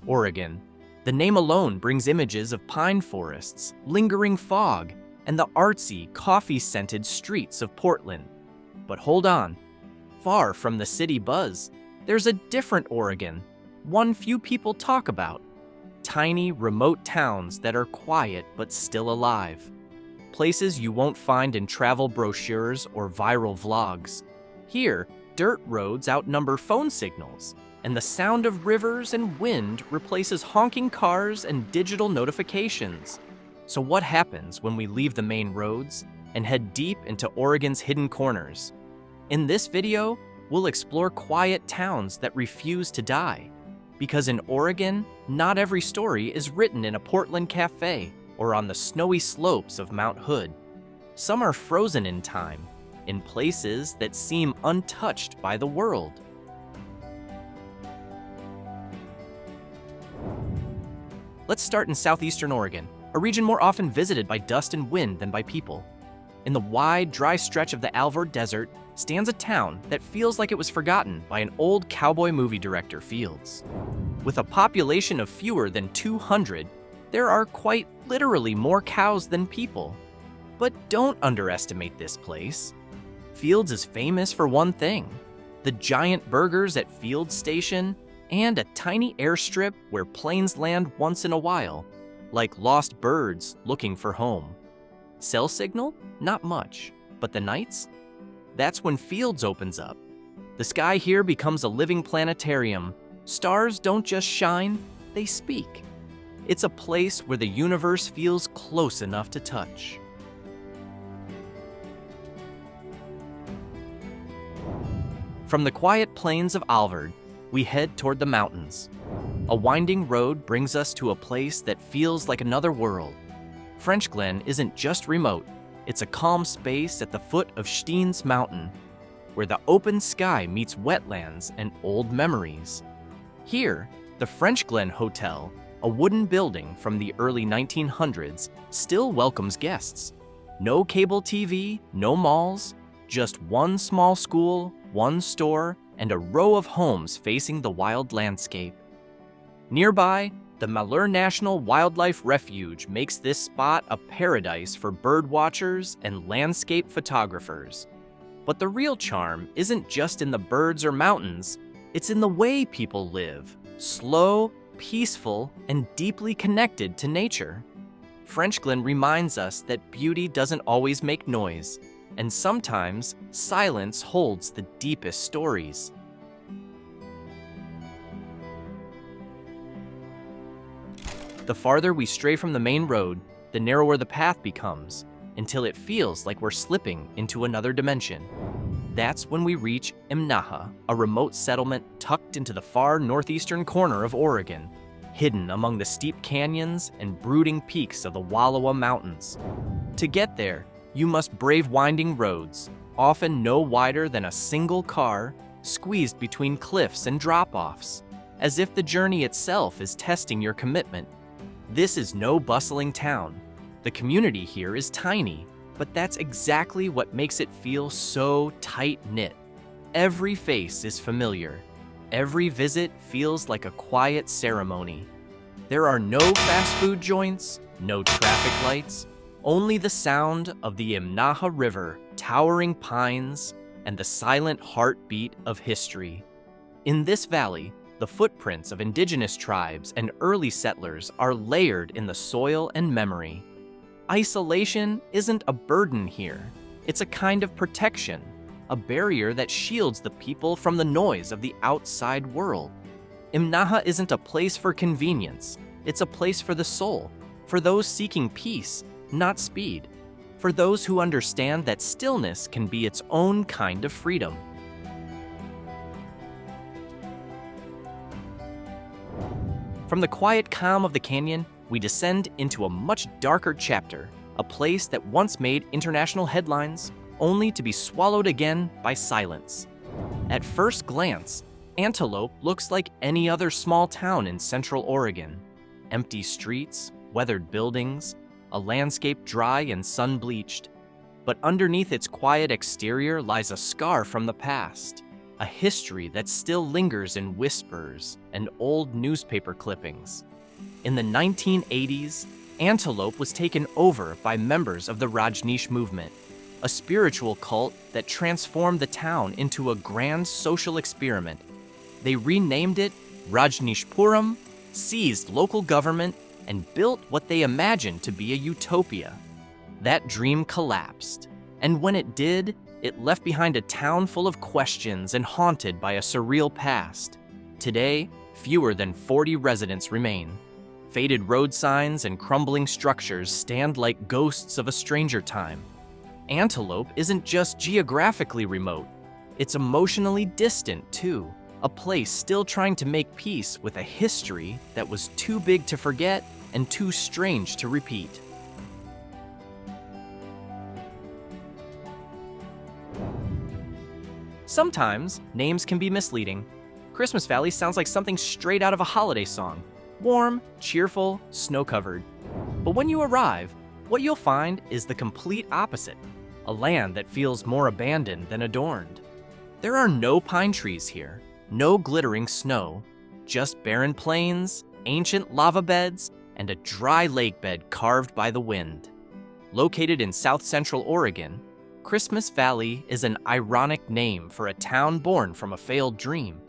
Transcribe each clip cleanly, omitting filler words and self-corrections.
Oregon. The name alone brings images of pine forests, lingering fog, and the artsy, coffee-scented streets of Portland. But hold on. Far from the city buzz, there's a different Oregon, one few people talk about. Tiny, remote towns that are quiet but still alive. Places you won't find in travel brochures or viral vlogs. Here, dirt roads outnumber phone signals, and the sound of rivers and wind replaces honking cars and digital notifications. So what happens when we leave the main roads and head deep into Oregon's hidden corners? In this video, we'll explore quiet towns that refuse to die. Because in Oregon, not every story is written in a Portland cafe or on the snowy slopes of Mount Hood. Some are frozen in time, in places that seem untouched by the world. Let's start in southeastern Oregon, a region more often visited by dust and wind than by people. In the wide, dry stretch of the Alvord Desert stands a town that feels like it was forgotten by an old cowboy movie director, Fields. With a population of fewer than 200, there are quite literally more cows than people. But don't underestimate this place. Fields is famous for one thing: the giant burgers at Fields Station and a tiny airstrip where planes land once in a while, like lost birds looking for home. Cell signal? Not much. But the nights? That's when Fields opens up. The sky here becomes a living planetarium. Stars don't just shine, they speak. It's a place where the universe feels close enough to touch. From the quiet plains of Alvord, we head toward the mountains. A winding road brings us to a place that feels like another world. Frenchglen isn't just remote, it's a calm space at the foot of Steen's Mountain, where the open sky meets wetlands and old memories. Here, the Frenchglen Hotel, a wooden building from the early 1900s, still welcomes guests. No cable TV, no malls, just one small school, one store, and a row of homes facing the wild landscape. Nearby, the Malheur National Wildlife Refuge makes this spot a paradise for bird watchers and landscape photographers. But the real charm isn't just in the birds or mountains, it's in the way people live, slow, peaceful, and deeply connected to nature. Frenchglen reminds us that beauty doesn't always make noise, and sometimes silence holds the deepest stories. The farther we stray from the main road, the narrower the path becomes, until it feels like we're slipping into another dimension. That's when we reach Imnaha, a remote settlement tucked into the far northeastern corner of Oregon, hidden among the steep canyons and brooding peaks of the Wallowa Mountains. To get there, you must brave winding roads, often no wider than a single car, squeezed between cliffs and drop-offs, as if the journey itself is testing your commitment. This is no bustling town. The community here is tiny, but that's exactly what makes it feel so tight-knit. Every face is familiar. Every visit feels like a quiet ceremony. There are no fast food joints, no traffic lights, only the sound of the Imnaha River, towering pines, and the silent heartbeat of history. In this valley, the footprints of indigenous tribes and early settlers are layered in the soil and memory. Isolation isn't a burden here. It's a kind of protection, a barrier that shields the people from the noise of the outside world. Imnaha isn't a place for convenience. It's a place for the soul, for those seeking peace, not speed, for those who understand that stillness can be its own kind of freedom. From the quiet calm of the canyon, we descend into a much darker chapter, a place that once made international headlines, only to be swallowed again by silence. At first glance, Antelope looks like any other small town in central Oregon. Empty streets, weathered buildings, a landscape dry and sun-bleached. But underneath its quiet exterior lies a scar from the past. a history that still lingers in whispers and old newspaper clippings. In the 1980s, Antelope was taken over by members of the Rajneesh movement, a spiritual cult that transformed the town into a grand social experiment. They renamed it Rajneeshpuram, seized local government, and built what they imagined to be a utopia. That dream collapsed, and when it did, it left behind a town full of questions and haunted by a surreal past. Today, fewer than 40 residents remain. Faded road signs and crumbling structures stand like ghosts of a stranger time. Antelope isn't just geographically remote, it's emotionally distant too, a place still trying to make peace with a history that was too big to forget and too strange to repeat. Sometimes, names can be misleading. Christmas Valley sounds like something straight out of a holiday song. Warm, cheerful, snow-covered. But when you arrive, what you'll find is the complete opposite. A land that feels more abandoned than adorned. There are no pine trees here, no glittering snow, just barren plains, ancient lava beds, and a dry lake bed carved by the wind. Located in south-central Oregon, Christmas Valley is an ironic name for a town born from a failed dream.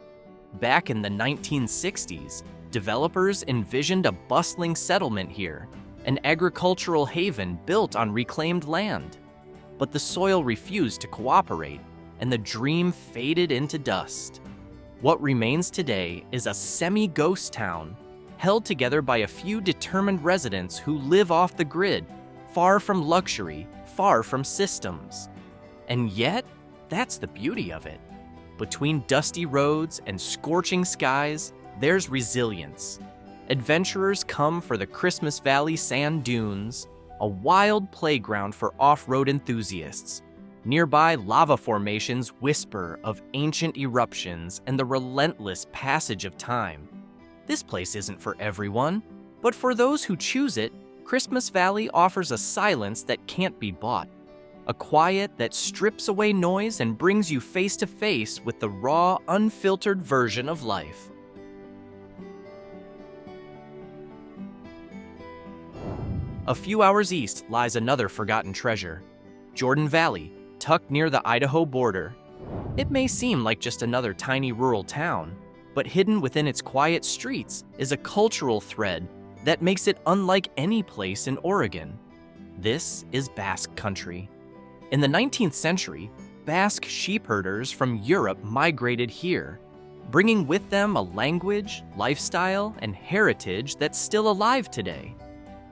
Back in the 1960s, developers envisioned a bustling settlement here, an agricultural haven built on reclaimed land. But the soil refused to cooperate, and the dream faded into dust. What remains today is a semi-ghost town, held together by a few determined residents who live off the grid, far from luxury, far from systems. And yet, that's the beauty of it. Between dusty roads and scorching skies, there's resilience. Adventurers come for the Christmas Valley sand dunes, a wild playground for off-road enthusiasts. Nearby lava formations whisper of ancient eruptions and the relentless passage of time. This place isn't for everyone, but for those who choose it, Christmas Valley offers a silence that can't be bought. A quiet that strips away noise and brings you face to face with the raw, unfiltered version of life. A few hours east lies another forgotten treasure, Jordan Valley, tucked near the Idaho border. It may seem like just another tiny rural town, but hidden within its quiet streets is a cultural thread that makes it unlike any place in Oregon. This is Basque country. In the 19th century, Basque sheepherders from Europe migrated here, bringing with them a language, lifestyle, and heritage that's still alive today.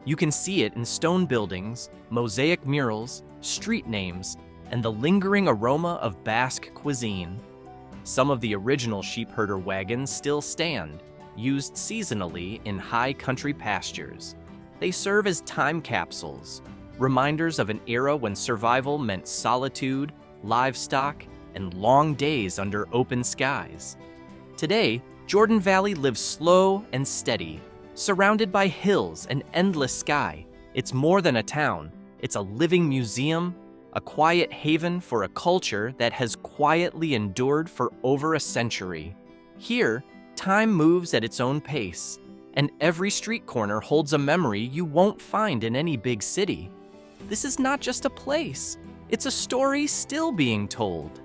You can see it in stone buildings, mosaic murals, street names, and the lingering aroma of Basque cuisine. Some of the original sheepherder wagons still stand, used seasonally in high country pastures. They serve as time capsules, reminders of an era when survival meant solitude, livestock, and long days under open skies. Today, Jordan Valley lives slow and steady, surrounded by hills and endless sky. It's more than a town, it's a living museum, a quiet haven for a culture that has quietly endured for over a century. Here, time moves at its own pace, and every street corner holds a memory you won't find in any big city. This is not just a place, it's a story still being told.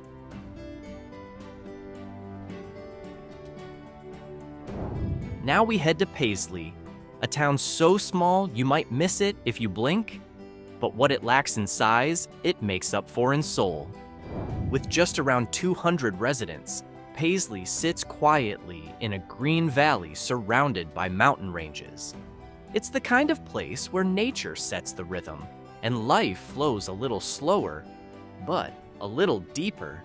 Now we head to Paisley, a town so small you might miss it if you blink, but what it lacks in size, it makes up for in soul. With just around 200 residents, Paisley sits quietly in a green valley surrounded by mountain ranges. It's the kind of place where nature sets the rhythm, and life flows a little slower, but a little deeper.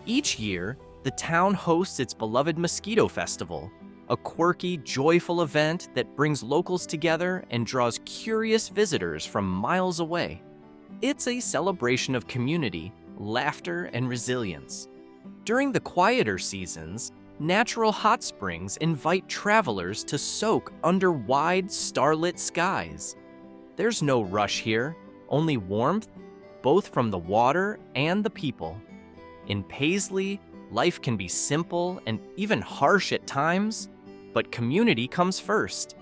Each year, the town hosts its beloved Mosquito Festival, a quirky, joyful event that brings locals together and draws curious visitors from miles away. It's a celebration of community, laughter, and resilience. During the quieter seasons, natural hot springs invite travelers to soak under wide, starlit skies. There's no rush here, only warmth, both from the water and the people. In Paisley, Life can be simple and even harsh at times, but community comes first.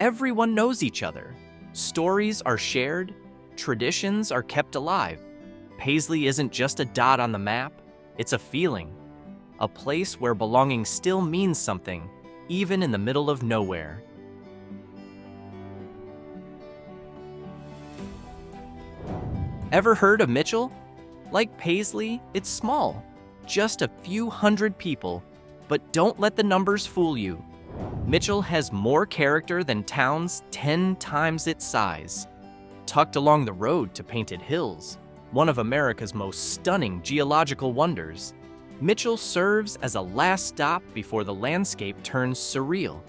Everyone knows each other. Stories are shared, traditions are kept alive. Paisley isn't just a dot on the map, it's a feeling. A place where belonging still means something, even in the middle of nowhere. Ever heard of Mitchell? Like Paisley, it's small, just a few hundred people, but don't let the numbers fool you. Mitchell has more character than towns 10 times its size. Tucked along the road to Painted Hills, one of America's most stunning geological wonders, Mitchell serves as a last stop before the landscape turns surreal.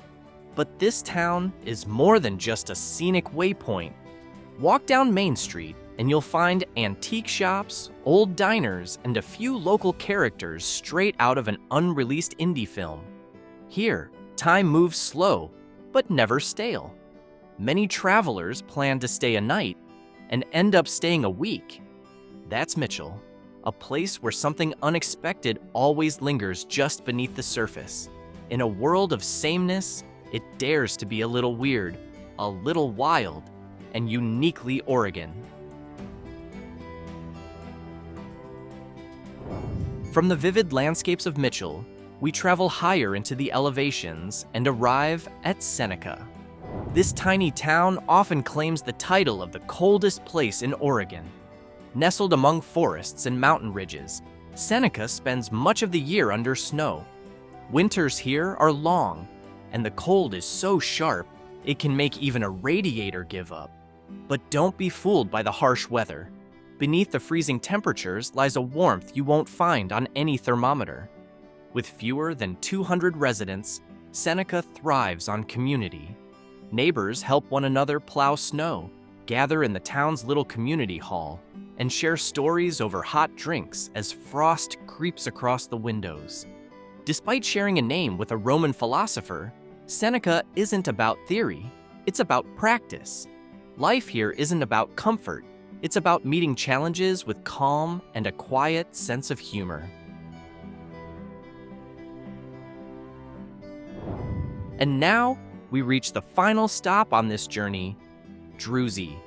But this town is more than just a scenic waypoint. Walk down Main Street and you'll find antique shops, old diners, and a few local characters straight out of an unreleased indie film. Here, time moves slow, but never stale. Many travelers plan to stay a night and end up staying a week. That's Mitchell, a place where something unexpected always lingers just beneath the surface. In a world of sameness, it dares to be a little weird, a little wild, and uniquely Oregon. From the vivid landscapes of Mitchell, we travel higher into the elevations and arrive at Seneca. This tiny town often claims the title of the coldest place in Oregon. Nestled among forests and mountain ridges, Seneca spends much of the year under snow. Winters here are long, and the cold is so sharp it can make even a radiator give up. But don't be fooled by the harsh weather. Beneath the freezing temperatures lies a warmth you won't find on any thermometer. With fewer than 200 residents, Seneca thrives on community. Neighbors help one another plow snow, gather in the town's little community hall, and share stories over hot drinks as frost creeps across the windows. Despite sharing a name with a Roman philosopher, Seneca isn't about theory, it's about practice. Life here isn't about comfort, it's about meeting challenges with calm and a quiet sense of humor. And now, we reach the final stop on this journey, Drewsey,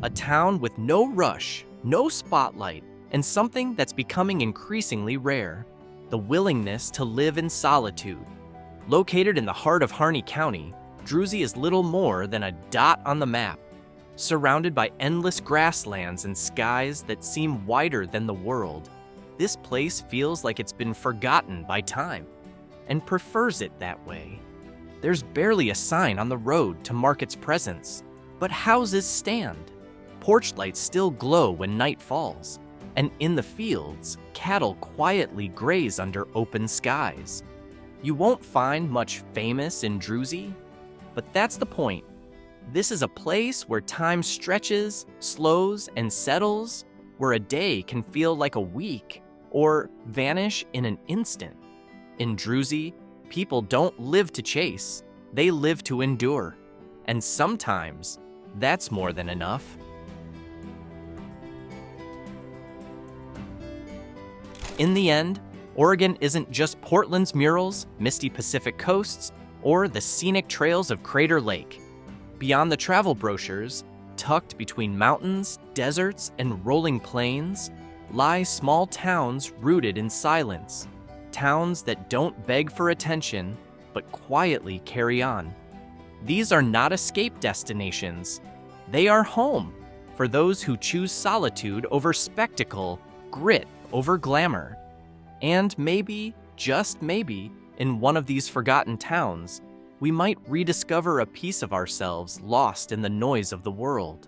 a town with no rush, no spotlight, and something that's becoming increasingly rare, the willingness to live in solitude. Located in the heart of Harney County, Drewsey is little more than a dot on the map, surrounded by endless grasslands and skies that seem wider than the world. This place feels like it's been forgotten by time, and prefers it that way. There's barely a sign on the road to mark its presence, but houses stand. Porch lights still glow when night falls, and in the fields, cattle quietly graze under open skies. You won't find much famous in Drewsey, but that's the point. This is a place where time stretches, slows, and settles, where a day can feel like a week or vanish in an instant. In Drewsey, people don't live to chase, they live to endure. And sometimes, that's more than enough. In the end, Oregon isn't just Portland's murals, misty Pacific coasts, or the scenic trails of Crater Lake. Beyond the travel brochures, tucked between mountains, deserts, and rolling plains, lie small towns rooted in silence. Towns that don't beg for attention, but quietly carry on. These are not escape destinations. They are home for those who choose solitude over spectacle, grit over glamour. And maybe, just maybe, in one of these forgotten towns, we might rediscover a piece of ourselves lost in the noise of the world.